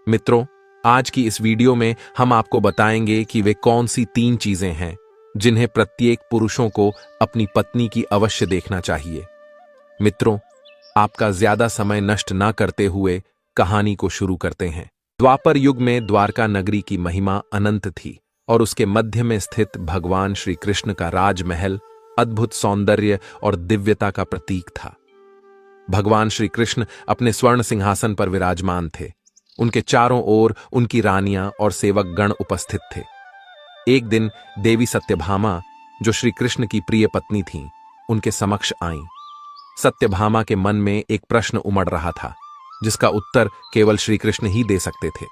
मित्रों, आज की इस वीडियो में हम आपको बताएंगे कि वे कौन सी 3 चीजें हैं जिन्हें प्रत्येक पुरुषों को अपनी पत्नी की अवश्य देखना चाहिए। मित्रों, आपका ज्यादा समय नष्ट न करते हुए कहानी को शुरू करते हैं। द्वापर युग में द्वारका नगरी की महिमा अनंत थी और उसके मध्य में स्थित भगवान श्री कृष्ण का राजमहल अद्भुत सौंदर्य और दिव्यता का प्रतीक था। भगवान श्री कृष्ण अपने स्वर्ण सिंहासन पर विराजमान थे। उनके चारों ओर उनकी रानियां और सेवक गण उपस्थित थे। एक दिन देवी सत्यभामा, जो श्री कृष्ण की प्रिय पत्नी थीं, उनके समक्ष आईं। सत्यभामा के मन में एक प्रश्न उमड़ रहा था जिसका उत्तर केवल श्री कृष्ण ही दे सकते थे।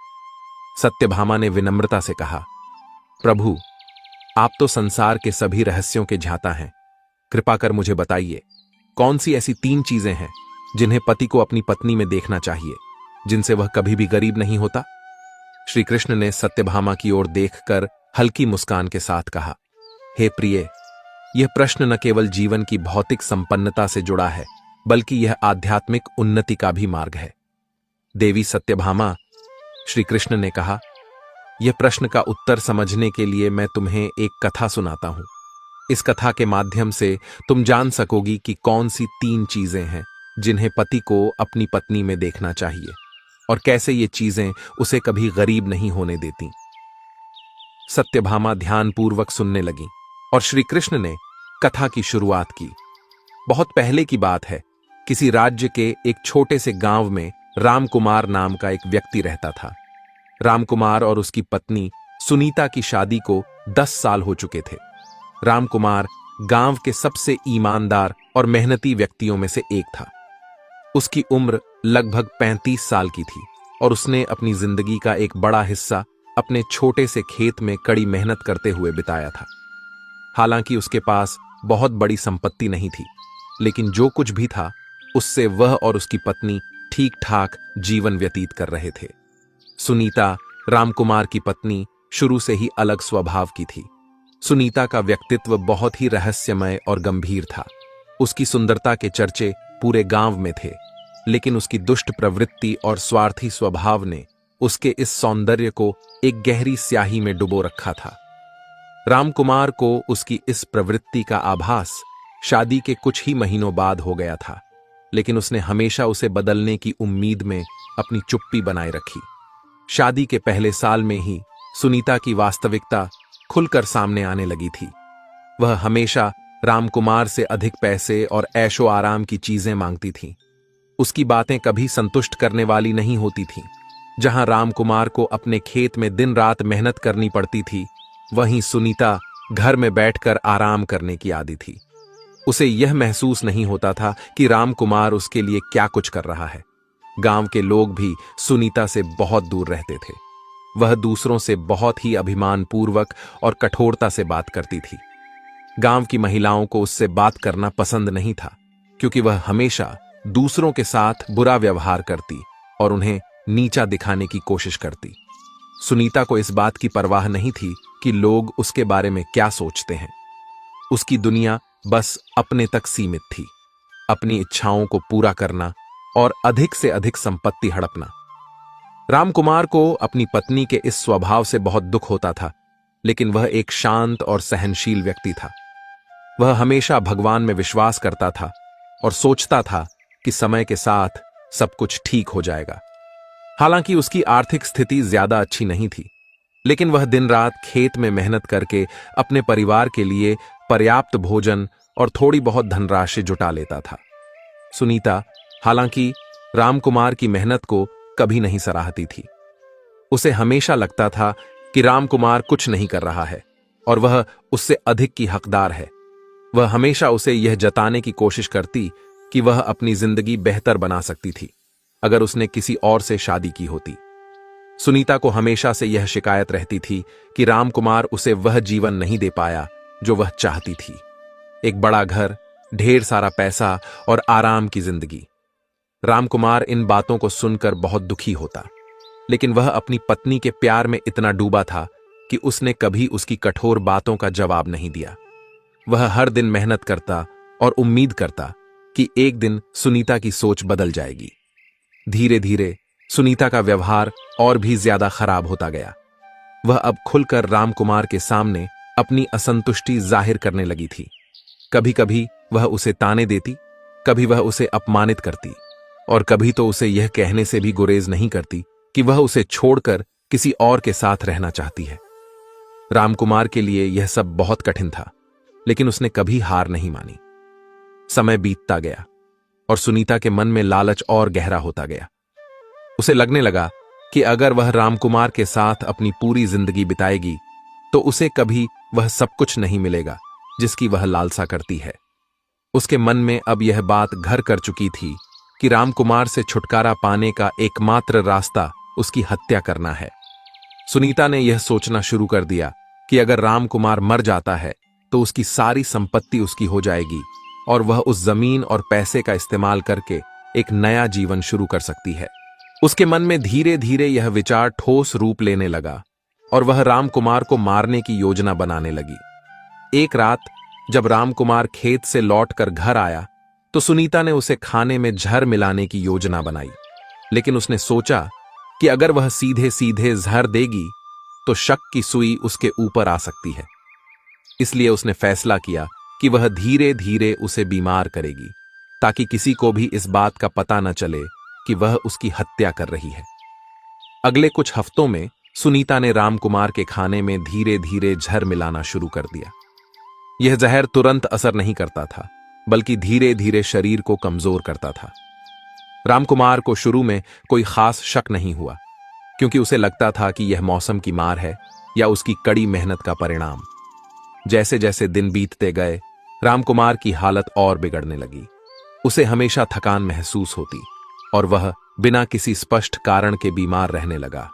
सत्यभामा ने विनम्रता से कहा, प्रभु, आप तो संसार के सभी रहस्यों के ज्ञाता हैं। कृपा कर मुझे बताइए, कौन सी ऐसी 3 चीजें हैं जिन्हें पति को अपनी पत्नी में देखना चाहिए, जिनसे वह कभी भी गरीब नहीं होता। श्री कृष्ण ने सत्यभामा की ओर देखकर हल्की मुस्कान के साथ कहा, हे प्रिय, यह प्रश्न न केवल जीवन की भौतिक संपन्नता से जुड़ा है, बल्कि यह आध्यात्मिक उन्नति का भी मार्ग है। देवी सत्यभामा, श्री कृष्ण ने कहा, यह प्रश्न का उत्तर समझने के लिए मैं तुम्हें एक कथा सुनाता हूं। इस कथा के माध्यम से तुम जान सकोगी कि कौन सी 3 चीजें हैं जिन्हें पति को अपनी पत्नी में देखना चाहिए और कैसे ये चीजें उसे कभी गरीब नहीं होने देती। सत्यभामा ध्यानपूर्वक सुनने लगी और श्री कृष्ण ने कथा की शुरुआत की। बहुत पहले की बात है। किसी राज्य के एक छोटे से गांव में रामकुमार नाम का एक व्यक्ति रहता था। रामकुमार और उसकी पत्नी सुनीता की शादी को 10 साल हो चुके थे। रामकुमार गांव के सबसे ईमानदार और मेहनती व्यक्तियों में से एक था। उसकी उम्र लगभग 35 साल की थी और उसने अपनी जिंदगी का एक बड़ा हिस्सा अपने छोटे से खेत में कड़ी मेहनत करते हुए बिताया था। हालांकि उसके पास बहुत बड़ी संपत्ति नहीं थी, लेकिन जो कुछ भी था उससे वह और उसकी पत्नी ठीक ठाक जीवन व्यतीत कर रहे थे। सुनीता, रामकुमार की पत्नी, शुरू से ही अलग स्वभाव की थी। सुनीता का व्यक्तित्व बहुत ही रहस्यमय और गंभीर था। उसकी सुंदरता के चर्चे पूरे गांव में थे, लेकिन उसकी दुष्ट प्रवृत्ति और स्वार्थी स्वभाव ने उसके इस सौंदर्य को एक गहरी स्याही में डुबो रखा था। रामकुमार को उसकी इस प्रवृत्ति का आभास शादी के कुछ ही महीनों बाद हो गया था, लेकिन उसने हमेशा उसे बदलने की उम्मीद में अपनी चुप्पी बनाए रखी। शादी के पहले साल में ही सुनीता की वास्तविकता खुलकर सामने आने लगी थी। वह हमेशा रामकुमार से अधिक पैसे और ऐशो आराम की चीजें मांगती थी। उसकी बातें कभी संतुष्ट करने वाली नहीं होती थीं। जहां रामकुमार को अपने खेत में दिन रात मेहनत करनी पड़ती थी, वहीं सुनीता घर में बैठकर आराम करने की आदी थी। उसे यह महसूस नहीं होता था कि रामकुमार उसके लिए क्या कुछ कर रहा है। गांव के लोग भी सुनीता से बहुत दूर रहते थे। वह दूसरों से बहुत ही अभिमानपूर्वक और कठोरता से बात करती थी। गांव की महिलाओं को उससे बात करना पसंद नहीं था, क्योंकि वह हमेशा दूसरों के साथ बुरा व्यवहार करती और उन्हें नीचा दिखाने की कोशिश करती। सुनीता को इस बात की परवाह नहीं थी कि लोग उसके बारे में क्या सोचते हैं। उसकी दुनिया बस अपने तक सीमित थी, अपनी इच्छाओं को पूरा करना और अधिक से अधिक संपत्ति हड़पना। रामकुमार को अपनी पत्नी के इस स्वभाव से बहुत दुख होता था, लेकिन वह एक शांत और सहनशील व्यक्ति था। वह हमेशा भगवान में विश्वास करता था और सोचता था कि समय के साथ सब कुछ ठीक हो जाएगा। हालांकि उसकी आर्थिक स्थिति ज्यादा अच्छी नहीं थी, लेकिन वह दिन रात खेत में मेहनत करके अपने परिवार के लिए पर्याप्त भोजन और थोड़ी बहुत धनराशि जुटा लेता था। सुनीता, हालांकि रामकुमार की मेहनत को कभी नहीं सराहती थी। उसे हमेशा लगता था कि रामकुमार कुछ नहीं कर रहा है और वह उससे अधिक की हकदार है। वह हमेशा उसे यह जताने की कोशिश करती कि वह अपनी जिंदगी बेहतर बना सकती थी अगर उसने किसी और से शादी की होती। सुनीता को हमेशा से यह शिकायत रहती थी कि रामकुमार उसे वह जीवन नहीं दे पाया जो वह चाहती थी। एक बड़ा घर, ढेर सारा पैसा और आराम की जिंदगी। रामकुमार इन बातों को सुनकर बहुत दुखी होता, लेकिन वह अपनी पत्नी के प्यार में इतना डूबा था कि उसने कभी उसकी कठोर बातों का जवाब नहीं दिया। वह हर दिन मेहनत करता और उम्मीद करता कि एक दिन सुनीता की सोच बदल जाएगी। धीरे धीरे सुनीता का व्यवहार और भी ज्यादा खराब होता गया। वह अब खुलकर रामकुमार के सामने अपनी असंतुष्टि जाहिर करने लगी थी। कभी कभी वह उसे ताने देती, कभी वह उसे अपमानित करती, और कभी तो उसे यह कहने से भी गुरेज नहीं करती कि वह उसे छोड़कर किसी और के साथ रहना चाहती है। रामकुमार के लिए यह सब बहुत कठिन था, लेकिन उसने कभी हार नहीं मानी। समय बीतता गया और सुनीता के मन में लालच और गहरा होता गया। उसे लगने लगा कि अगर वह रामकुमार के साथ अपनी पूरी जिंदगी बिताएगी तो उसे कभी वह सब कुछ नहीं मिलेगा जिसकी वह लालसा करती है। उसके मन में अब यह बात घर कर चुकी थी कि रामकुमार से छुटकारा पाने का एकमात्र रास्ता उसकी हत्या करना है। सुनीता ने यह सोचना शुरू कर दिया कि अगर रामकुमार मर जाता है तो उसकी सारी संपत्ति उसकी हो जाएगी और वह उस जमीन और पैसे का इस्तेमाल करके एक नया जीवन शुरू कर सकती है। उसके मन में धीरे धीरे यह विचार ठोस रूप लेने लगा और वह रामकुमार को मारने की योजना बनाने लगी। एक रात जब रामकुमार खेत से लौटकर घर आया तो सुनीता ने उसे खाने में जहर मिलाने की योजना बनाई, लेकिन उसने सोचा कि अगर वह सीधे सीधे जहर देगी तो शक की सुई उसके ऊपर आ सकती है। इसलिए उसने फैसला किया कि वह धीरे धीरे उसे बीमार करेगी ताकि किसी को भी इस बात का पता न चले कि वह उसकी हत्या कर रही है। अगले कुछ हफ्तों में सुनीता ने रामकुमार के खाने में धीरे धीरे जहर मिलाना शुरू कर दिया। यह जहर तुरंत असर नहीं करता था, बल्कि धीरे धीरे शरीर को कमजोर करता था। रामकुमार को शुरू में कोई खास शक नहीं हुआ, क्योंकि उसे लगता था कि यह मौसम की मार है या उसकी कड़ी मेहनत का परिणाम। जैसे जैसे दिन बीतते गए, रामकुमार की हालत और बिगड़ने लगी। उसे हमेशा थकान महसूस होती और वह बिना किसी स्पष्ट कारण के बीमार रहने लगा।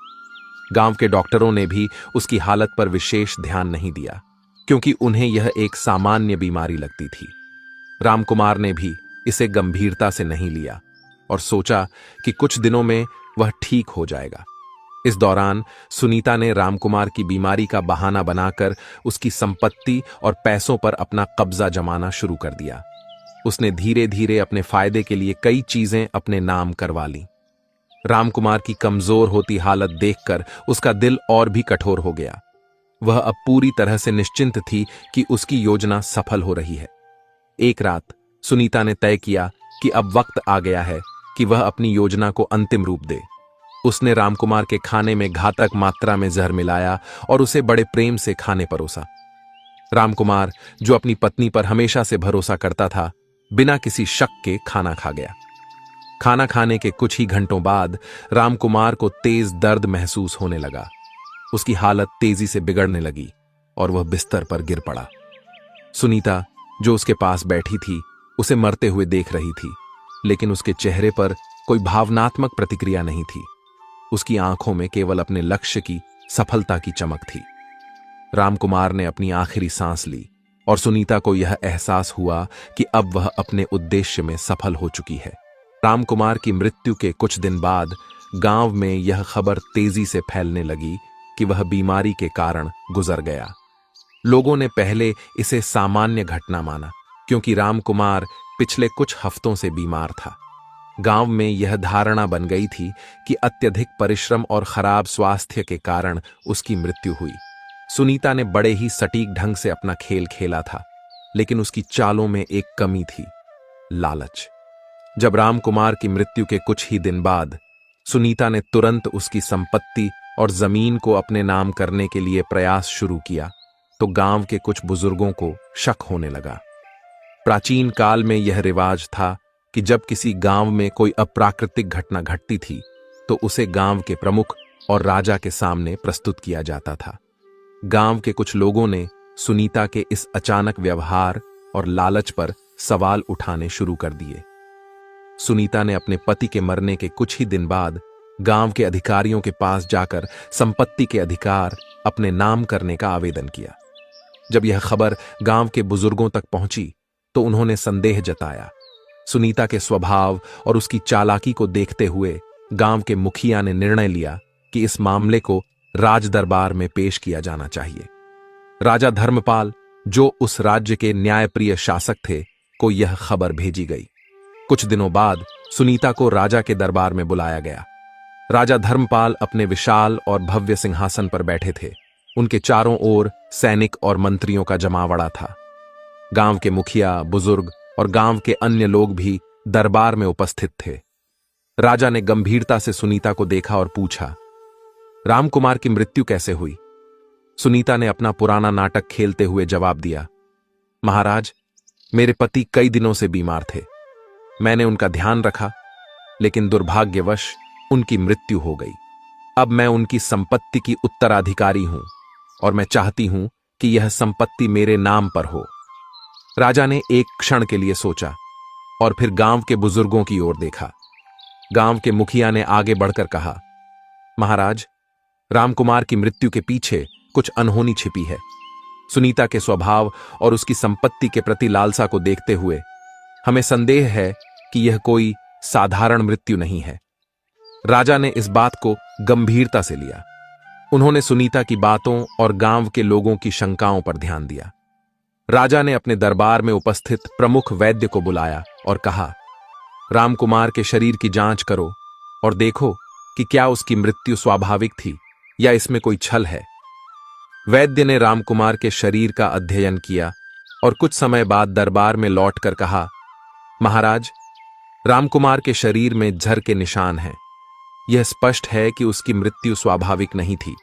गांव के डॉक्टरों ने भी उसकी हालत पर विशेष ध्यान नहीं दिया, क्योंकि उन्हें यह एक सामान्य बीमारी लगती थी। रामकुमार ने भी इसे गंभीरता से नहीं लिया और सोचा कि कुछ दिनों में वह ठीक हो जाएगा। इस दौरान सुनीता ने रामकुमार की बीमारी का बहाना बनाकर उसकी संपत्ति और पैसों पर अपना कब्जा जमाना शुरू कर दिया। उसने धीरे धीरे अपने फायदे के लिए कई चीजें अपने नाम करवा लीं। रामकुमार की कमजोर होती हालत देखकर उसका दिल और भी कठोर हो गया। वह अब पूरी तरह से निश्चिंत थी कि उसकी योजना सफल हो रही है। एक रात सुनीता ने तय किया कि अब वक्त आ गया है कि वह अपनी योजना को अंतिम रूप दे। उसने रामकुमार के खाने में घातक मात्रा में जहर मिलाया और उसे बड़े प्रेम से खाने परोसा। रामकुमार, जो अपनी पत्नी पर हमेशा से भरोसा करता था, बिना किसी शक के खाना खा गया। खाना खाने के कुछ ही घंटों बाद रामकुमार को तेज दर्द महसूस होने लगा। उसकी हालत तेजी से बिगड़ने लगी और वह बिस्तर पर गिर पड़ा। सुनीता, जो उसके पास बैठी थी, उसे मरते हुए देख रही थी, लेकिन उसके चेहरे पर कोई भावनात्मक प्रतिक्रिया नहीं थी। उसकी आंखों में केवल अपने लक्ष्य की सफलता की चमक थी। रामकुमार ने अपनी आखिरी सांस ली और सुनीता को यह एहसास हुआ कि अब वह अपने उद्देश्य में सफल हो चुकी है। रामकुमार की मृत्यु के कुछ दिन बाद गांव में यह खबर तेजी से फैलने लगी कि वह बीमारी के कारण गुजर गया। लोगों ने पहले इसे सामान्य घटना माना, क्योंकि रामकुमार पिछले कुछ हफ्तों से बीमार था। गांव में यह धारणा बन गई थी कि अत्यधिक परिश्रम और खराब स्वास्थ्य के कारण उसकी मृत्यु हुई। सुनीता ने बड़े ही सटीक ढंग से अपना खेल खेला था, लेकिन उसकी चालों में एक कमी थी, लालच। जब रामकुमार की मृत्यु के कुछ ही दिन बाद सुनीता ने तुरंत उसकी संपत्ति और जमीन को अपने नाम करने के लिए प्रयास शुरू किया, तो गांव के कुछ बुजुर्गों को शक होने लगा। प्राचीन काल में यह रिवाज था कि जब किसी गांव में कोई अप्राकृतिक घटना घटती थी तो उसे गांव के प्रमुख और राजा के सामने प्रस्तुत किया जाता था। गांव के कुछ लोगों ने सुनीता के इस अचानक व्यवहार और लालच पर सवाल उठाने शुरू कर दिए। सुनीता ने अपने पति के मरने के कुछ ही दिन बाद गांव के अधिकारियों के पास जाकर संपत्ति के अधिकार अपने नाम करने का आवेदन किया। जब यह खबर गांव के बुजुर्गों तक पहुंची तो उन्होंने संदेह जताया। सुनीता के स्वभाव और उसकी चालाकी को देखते हुए गांव के मुखिया ने निर्णय लिया कि इस मामले को राज दरबार में पेश किया जाना चाहिए। राजा धर्मपाल, जो उस राज्य के न्यायप्रिय शासक थे, को यह खबर भेजी गई। कुछ दिनों बाद सुनीता को राजा के दरबार में बुलाया गया। राजा धर्मपाल अपने विशाल और भव्य सिंहासन पर बैठे थे। उनके चारों ओर सैनिक और मंत्रियों का जमावड़ा था। गांव के मुखिया, बुजुर्ग और गांव के अन्य लोग भी दरबार में उपस्थित थे। राजा ने गंभीरता से सुनीता को देखा और पूछा, रामकुमार की मृत्यु कैसे हुई? सुनीता ने अपना पुराना नाटक खेलते हुए जवाब दिया, महाराज, मेरे पति कई दिनों से बीमार थे। मैंने उनका ध्यान रखा, लेकिन दुर्भाग्यवश उनकी मृत्यु हो गई। अब मैं उनकी संपत्ति की उत्तराधिकारी हूं और मैं चाहती हूं कि यह संपत्ति मेरे नाम पर हो। राजा ने एक क्षण के लिए सोचा और फिर गांव के बुजुर्गों की ओर देखा। गांव के मुखिया ने आगे बढ़कर कहा, महाराज, रामकुमार की मृत्यु के पीछे कुछ अनहोनी छिपी है। सुनीता के स्वभाव और उसकी संपत्ति के प्रति लालसा को देखते हुए हमें संदेह है कि यह कोई साधारण मृत्यु नहीं है। राजा ने इस बात को गंभीरता से लिया। उन्होंने सुनीता की बातों और गांव के लोगों की शंकाओं पर ध्यान दिया। राजा ने अपने दरबार में उपस्थित प्रमुख वैद्य को बुलाया और कहा, रामकुमार के शरीर की जांच करो और देखो कि क्या उसकी मृत्यु स्वाभाविक थी या इसमें कोई छल है। वैद्य ने रामकुमार के शरीर का अध्ययन किया और कुछ समय बाद दरबार में लौटकर कहा, महाराज, रामकुमार के शरीर में झर के निशान हैं। यह स्पष्ट है कि उसकी मृत्यु स्वाभाविक नहीं थी।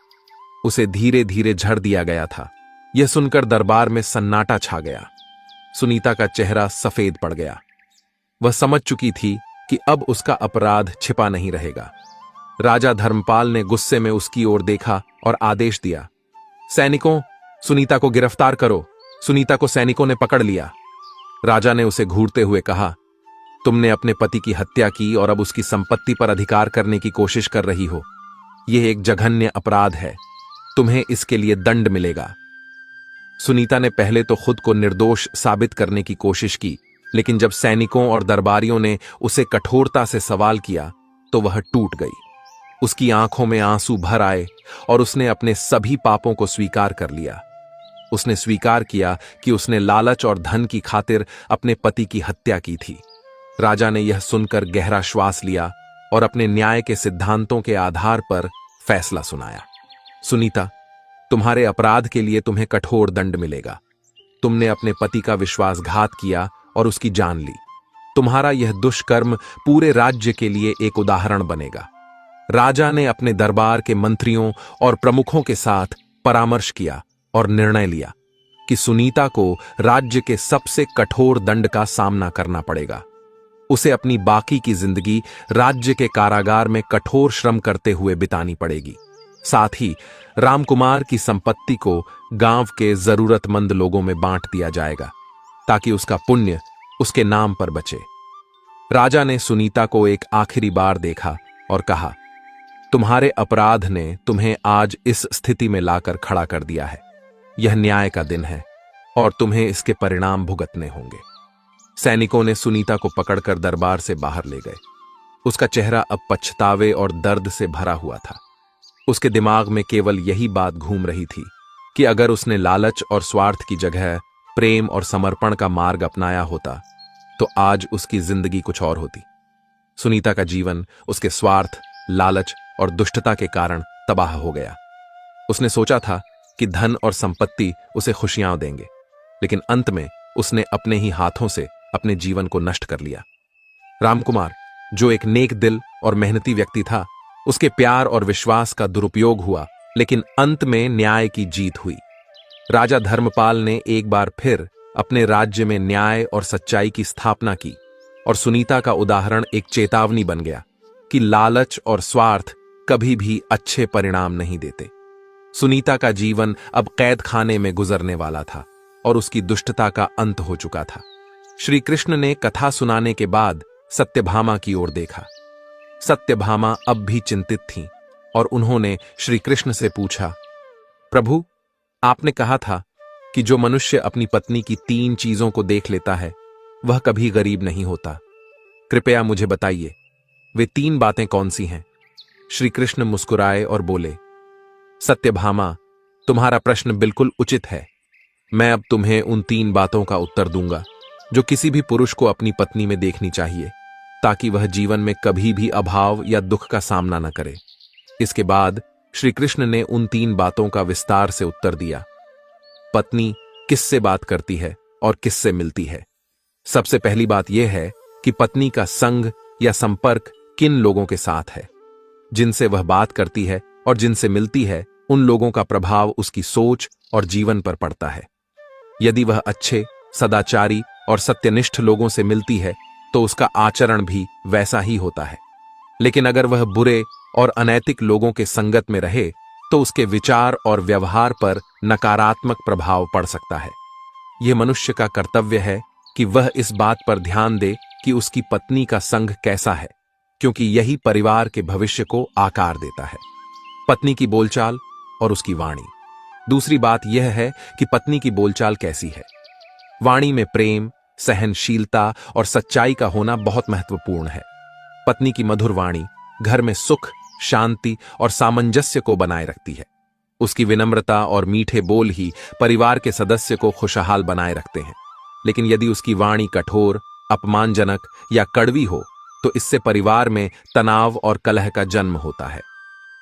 उसे धीरे धीरे झड़ दिया गया था। यह सुनकर दरबार में सन्नाटा छा गया। सुनीता का चेहरा सफेद पड़ गया। वह समझ चुकी थी कि अब उसका अपराध छिपा नहीं रहेगा। राजा धर्मपाल ने गुस्से में उसकी ओर देखा और आदेश दिया, सैनिकों, सुनीता को गिरफ्तार करो। सुनीता को सैनिकों ने पकड़ लिया। राजा ने उसे घूरते हुए कहा, तुमने अपने पति की हत्या की और अब उसकी संपत्ति पर अधिकार करने की कोशिश कर रही हो। यह एक जघन्य अपराध है। तुम्हें इसके लिए दंड मिलेगा। सुनीता ने पहले तो खुद को निर्दोष साबित करने की कोशिश की, लेकिन जब सैनिकों और दरबारियों ने उसे कठोरता से सवाल किया तो वह टूट गई। उसकी आंखों में आंसू भर आए और उसने अपने सभी पापों को स्वीकार कर लिया। उसने स्वीकार किया कि उसने लालच और धन की खातिर अपने पति की हत्या की थी। राजा ने यह सुनकर गहरा श्वास लिया और अपने न्याय के सिद्धांतों के आधार पर फैसला सुनाया। सुनीता, तुम्हारे अपराध के लिए तुम्हें कठोर दंड मिलेगा। तुमने अपने पति का विश्वासघात किया और उसकी जान ली। तुम्हारा यह दुष्कर्म पूरे राज्य के लिए एक उदाहरण बनेगा। राजा ने अपने दरबार के मंत्रियों और प्रमुखों के साथ परामर्श किया और निर्णय लिया कि सुनीता को राज्य के सबसे कठोर दंड का सामना करना पड़ेगा। उसे अपनी बाकी की जिंदगी राज्य के कारागार में कठोर श्रम करते हुए बितानी पड़ेगी। साथ ही रामकुमार की संपत्ति को गांव के जरूरतमंद लोगों में बांट दिया जाएगा ताकि उसका पुण्य उसके नाम पर बचे। राजा ने सुनीता को एक आखिरी बार देखा और कहा, तुम्हारे अपराध ने तुम्हें आज इस स्थिति में लाकर खड़ा कर दिया है। यह न्याय का दिन है और तुम्हें इसके परिणाम भुगतने होंगे। सैनिकों ने सुनीता को पकड़कर दरबार से बाहर ले गए। उसका चेहरा अब पछतावे और दर्द से भरा हुआ था। उसके दिमाग में केवल यही बात घूम रही थी कि अगर उसने लालच और स्वार्थ की जगह प्रेम और समर्पण का मार्ग अपनाया होता तो आज उसकी जिंदगी कुछ और होती। सुनीता का जीवन उसके स्वार्थ, लालच और दुष्टता के कारण तबाह हो गया। उसने सोचा था कि धन और संपत्ति उसे खुशियां देंगे, लेकिन अंत में उसने अपने ही हाथों से अपने जीवन को नष्ट कर लिया। रामकुमार, जो एक नेक दिल और मेहनती व्यक्ति था, उसके प्यार और विश्वास का दुरुपयोग हुआ, लेकिन अंत में न्याय की जीत हुई। राजा धर्मपाल ने एक बार फिर अपने राज्य में न्याय और सच्चाई की स्थापना की और सुनीता का उदाहरण एक चेतावनी बन गया कि लालच और स्वार्थ कभी भी अच्छे परिणाम नहीं देते। सुनीता का जीवन अब कैद खाने में गुजरने वाला था और उसकी दुष्टता का अंत हो चुका था। श्री कृष्ण ने कथा सुनाने के बाद सत्यभामा की ओर देखा। सत्यभामा अब भी चिंतित थीं और उन्होंने श्री कृष्ण से पूछा, प्रभु, आपने कहा था कि जो मनुष्य अपनी पत्नी की 3 चीजों को देख लेता है वह कभी गरीब नहीं होता। कृपया मुझे बताइए, वे 3 बातें कौन सी हैं? श्री कृष्ण मुस्कुराए और बोले, सत्यभामा, तुम्हारा प्रश्न बिल्कुल उचित है। मैं अब तुम्हें उन 3 बातों का उत्तर दूंगा जो किसी भी पुरुष को अपनी पत्नी में देखनी चाहिए। ताकि वह जीवन में कभी भी अभाव या दुख का सामना न करे। इसके बाद श्री कृष्ण ने उन 3 बातों का विस्तार से उत्तर दिया। पत्नी किससे बात करती है और किससे मिलती है? सबसे पहली बात यह है कि पत्नी का संग या संपर्क किन लोगों के साथ है। जिनसे वह बात करती है और जिनसे मिलती है, उन लोगों का प्रभाव उसकी सोच और जीवन पर पड़ता है। यदि वह अच्छे, सदाचारी और सत्यनिष्ठ लोगों से मिलती है तो उसका आचरण भी वैसा ही होता है। लेकिन अगर वह बुरे और अनैतिक लोगों के संगत में रहे तो उसके विचार और व्यवहार पर नकारात्मक प्रभाव पड़ सकता है। यह मनुष्य का कर्तव्य है कि वह इस बात पर ध्यान दे कि उसकी पत्नी का संग कैसा है, क्योंकि यही परिवार के भविष्य को आकार देता है। पत्नी की बोलचाल और उसकी वाणी। दूसरी बात यह है कि पत्नी की बोलचाल कैसी है। वाणी में प्रेम, सहनशीलता और सच्चाई का होना बहुत महत्वपूर्ण है। पत्नी की मधुर वाणी घर में सुख, शांति और सामंजस्य को बनाए रखती है। उसकी विनम्रता और मीठे बोल ही परिवार के सदस्य को खुशहाल बनाए रखते हैं। लेकिन यदि उसकी वाणी कठोर, अपमानजनक या कड़वी हो तो इससे परिवार में तनाव और कलह का जन्म होता है।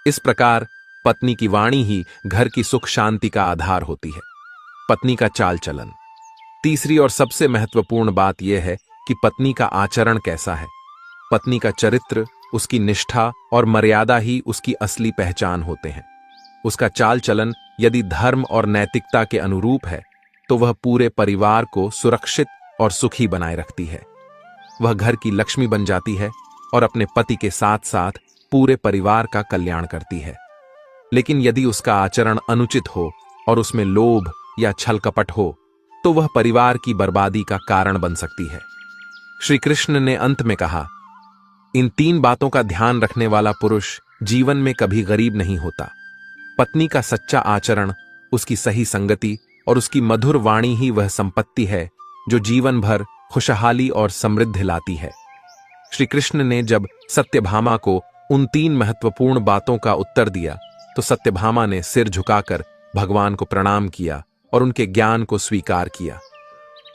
इस प्रकार पत्नी की वाणी ही घर की सुख शांति का आधार होती है। पत्नी का चाल चलन। तीसरी और सबसे महत्वपूर्ण बात यह है कि पत्नी का आचरण कैसा है। पत्नी का चरित्र, उसकी निष्ठा और मर्यादा ही उसकी असली पहचान होते हैं। उसका चाल चलन यदि धर्म और नैतिकता के अनुरूप है तो वह पूरे परिवार को सुरक्षित और सुखी बनाए रखती है। वह घर की लक्ष्मी बन जाती है और अपने पति के साथ साथ पूरे परिवार का कल्याण करती है। लेकिन यदि उसका आचरण अनुचित हो और उसमें लोभ या छल कपट हो तो वह परिवार की बर्बादी का कारण बन सकती है। श्री कृष्ण ने अंत में कहा, इन 3 बातों का ध्यान रखने वाला पुरुष जीवन में कभी गरीब नहीं होता। पत्नी का सच्चा आचरण, उसकी सही संगति और उसकी मधुर वाणी ही वह संपत्ति है जो जीवन भर खुशहाली और समृद्धि लाती है। श्री कृष्ण ने जब सत्यभामा को उन 3 महत्वपूर्ण बातों का उत्तर दिया तो सत्यभामा ने सिर झुकाकर भगवान को प्रणाम किया और उनके ज्ञान को स्वीकार किया।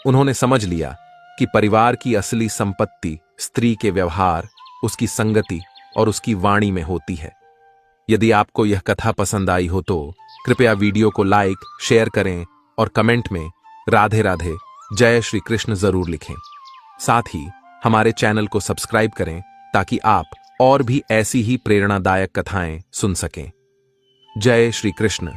उन्होंने समझ लिया कि परिवार की असली संपत्ति स्त्री के व्यवहार, उसकी संगति और उसकी वाणी में होती है। यदि आपको यह कथा पसंद आई हो तो कृपया वीडियो को लाइक, शेयर करें और कमेंट में राधे राधे, जय श्री कृष्ण जरूर लिखें। साथ ही हमारे चैनल को सब्सक्राइब करें ताकि आप और भी ऐसी ही प्रेरणादायक कथाएं सुन सकें। जय श्री कृष्ण।